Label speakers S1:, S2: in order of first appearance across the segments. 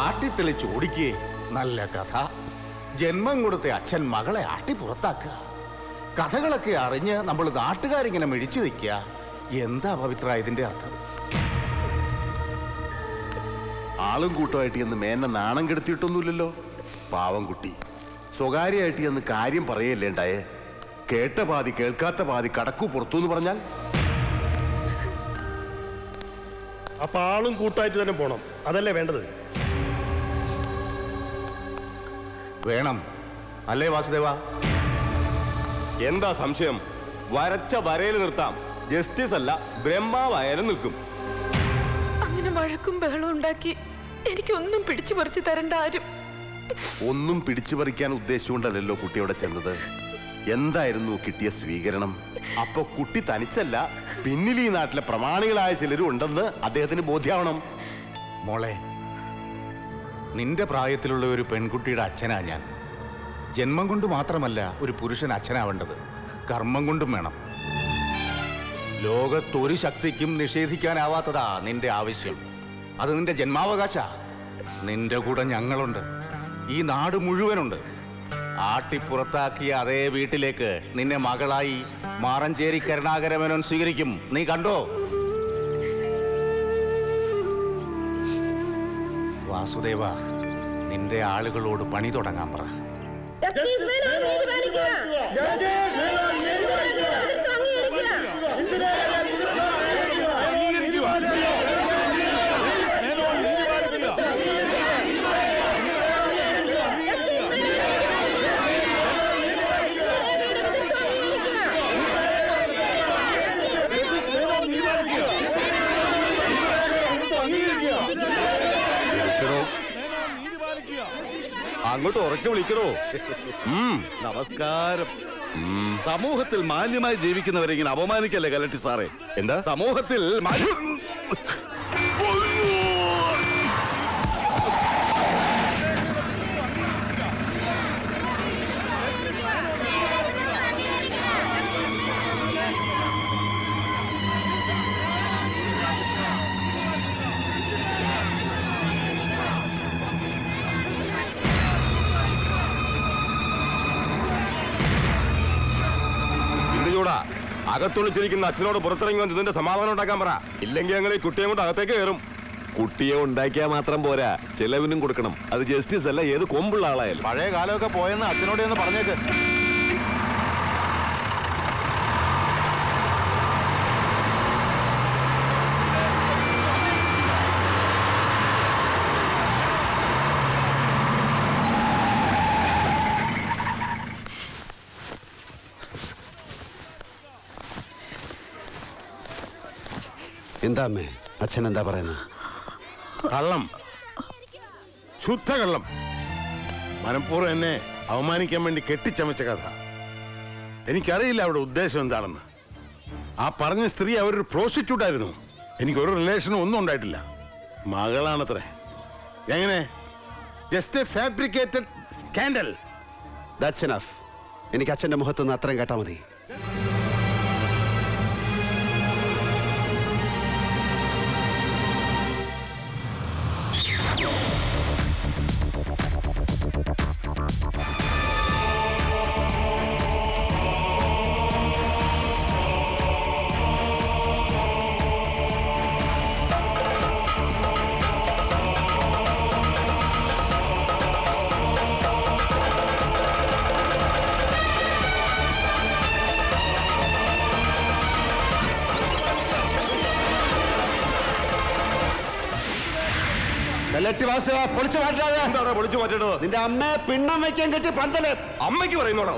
S1: ആട്ടിത്തെളിച്ച് ഓടിക്കേ. നല്ല കഥ. ജന്മം കൊടുത്ത അച്ഛൻ മകളെ ആട്ടി പുറത്താക്കുക. കഥകളൊക്കെ അറിഞ്ഞ് നമ്മൾ നാട്ടുകാരിങ്ങനെ മിഴിച്ചു നിൽക്കുക. എന്താ പവിത്ര ഇതിന്റെ അർത്ഥം?
S2: ആളും കൂട്ടമായിട്ട് എന്ന് മേന്നെ നാണം കെടുത്തിയിട്ടൊന്നുമില്ലല്ലോ. പാവം കുട്ടി സ്വകാര്യമായിട്ട് എന്ന് കാര്യം പറയല്ലേണ്ടായേ. കേട്ട പാതി കേൾക്കാത്ത പാതി കടക്കു പുറത്തു എന്ന് പറഞ്ഞാൽ
S3: അപ്പൊ ആളും കൂട്ടായിട്ട് തന്നെ പോണം, അതല്ലേ വേണ്ടത്?
S1: വേണം അല്ലേ വാസുദേവ?
S4: എന്താ സംശയം? വരച്ച വരയിൽ നിർത്താം. ജസ്റ്റിസ് അല്ല, ബ്രഹ്മാവായാലും നിൽക്കും.
S5: അങ്ങനെ വഴക്കും ബഹളവും ഉണ്ടാക്കി എനിക്കൊന്നും പിടിച്ചു പറിച്ചു തരണ്ട ആരും.
S2: ഒന്നും പിടിച്ചു പറിക്കാൻ ഉദ്ദേശിച്ചുകൊണ്ടല്ലോ കുട്ടി അവിടെ ചെന്നത്. എന്തായിരുന്നു കിട്ടിയ സ്വീകരണം? അപ്പൊ കുട്ടി തനിച്ചല്ല, പിന്നിൽ ഈ നാട്ടിലെ പ്രമാണികളായ ചിലരും ഉണ്ടെന്ന് അദ്ദേഹത്തിന് ബോധ്യമാവണം.
S1: മോളെ, നിന്റെ പ്രായത്തിലുള്ള ഒരു പെൺകുട്ടിയുടെ അച്ഛനാ ഞാൻ. ജന്മം കൊണ്ട് മാത്രമല്ല ഒരു പുരുഷൻ അച്ഛനാവേണ്ടത്, കർമ്മം കൊണ്ടും വേണം. ലോകത്തൊരു ശക്തിക്കും നിഷേധിക്കാനാവാത്തതാ നിന്റെ ആവശ്യം. അത് നിന്റെ ജന്മാവകാശ. നിന്റെ കൂടെ ഞങ്ങളുണ്ട്, ഈ നാട് മുഴുവനുണ്ട്. ആട്ടിപ്പുറത്താക്കിയ അതേ വീട്ടിലേക്ക് നിന്നെ മകളായി മാറഞ്ചേരി കരുണാകരമേനോൻ സ്വീകരിക്കും. നീ കണ്ടോ? വാസുദേവ, നിന്റെ ആളുകളോട് പണി തുടങ്ങാൻ പറ.
S4: അങ്ങോട്ട് ഉറക്കെ വിളിക്കണോ?
S6: നമസ്കാരം. സമൂഹത്തിൽ മാന്യമായി ജീവിക്കുന്നവരെ ഇങ്ങനെ അപമാനിക്കല്ലേ കലക്ടർ സാറേ?
S4: എന്താ
S6: സമൂഹത്തിൽ
S4: അകത്തൊളിച്ചിരിക്കുന്ന അച്ഛനോട് പുറത്തിറങ്ങി വന്ന് ഇതിന്റെ സമാധാനം ഉണ്ടാക്കാൻ പറ. ഇല്ലെങ്കിൽ ഞങ്ങൾ ഈ കുട്ടിയെ കൊണ്ട് അകത്തേക്ക് കയറും.
S6: കുട്ടിയെ ഉണ്ടാക്കിയാൽ മാത്രം പോരാ, ചെലവിനും കൊടുക്കണം. അത് ജസ്റ്റിസ് അല്ല, ഏത് കൊമ്പുള്ള ആളായാലും.
S2: പഴയ കാലമൊക്കെ പോയെന്ന് അച്ഛനോട് എന്ന് പറഞ്ഞേക്ക്.
S6: എന്താ അമ്മേ, അച്ഛൻ എന്താ പറയുന്നത്?
S2: കള്ളം, ശുദ്ധ കള്ളം. മനഃപൂർവ്വം എന്നെ അവമാനിക്കാൻ വേണ്ടി കെട്ടിച്ചമച്ച കഥ. എനിക്കറിയില്ല അവിടെ ഉദ്ദേശം എന്താണെന്ന്. ആ പറഞ്ഞ സ്ത്രീ അവരൊരു പ്രോസ്റ്റിറ്റ്യൂട്ടായിരുന്നു. എനിക്കൊരു റിലേഷനും ഒന്നും ഉണ്ടായിട്ടില്ല. മകളാണത്രേ. എങ്ങനെ? Just A fabricated scandal.
S6: That's enough. എനിക്ക് അച്ഛന്റെ മുഖത്ത് നിന്ന് അത്രയും കേട്ടാ മതി.
S4: പൊളിച്ചു മാറ്റേണ്ടത്
S6: നിന്റെ അമ്മയെ പിണ്ണം വയ്ക്കാൻ കെട്ടി പന്തല്
S4: അമ്മയ്ക്ക് പറയുന്നോടോ?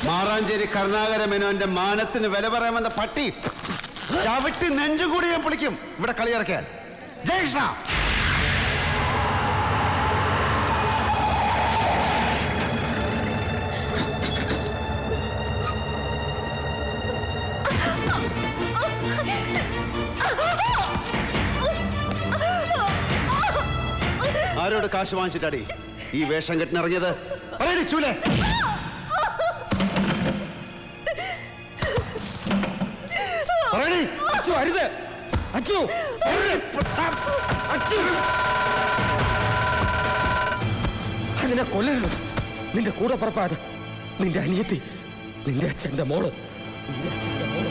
S7: മാറാഞ്ചേരി കരുണാകര മേനോന്റെ മാനത്തിന് വില പറയാമെന്ന പട്ടി ചവിട്ടി നെഞ്ചുകൂടി ഞാൻ പൊളിക്കും ഇവിടെ കളിയിറക്കാൻ. ജയകൃഷ്ണ ആരോട് കാശ് വാങ്ങിച്ചിട്ടാടി ഈ വേഷം കെട്ടിനിറങ്ങിയത്? പറയടി ചൂലേ.
S8: അച്ചു അരുത്, അച്ചു അച്ചു അതിനെ കൊല്ലരുത്. നിന്റെ കൂടെ പുറപ്പാത് നിന്റെ അനിയത്തി, നിന്റെ അച്ഛന്റെ മോള്, നിന്റെ അച്ഛന്റെ മോള്.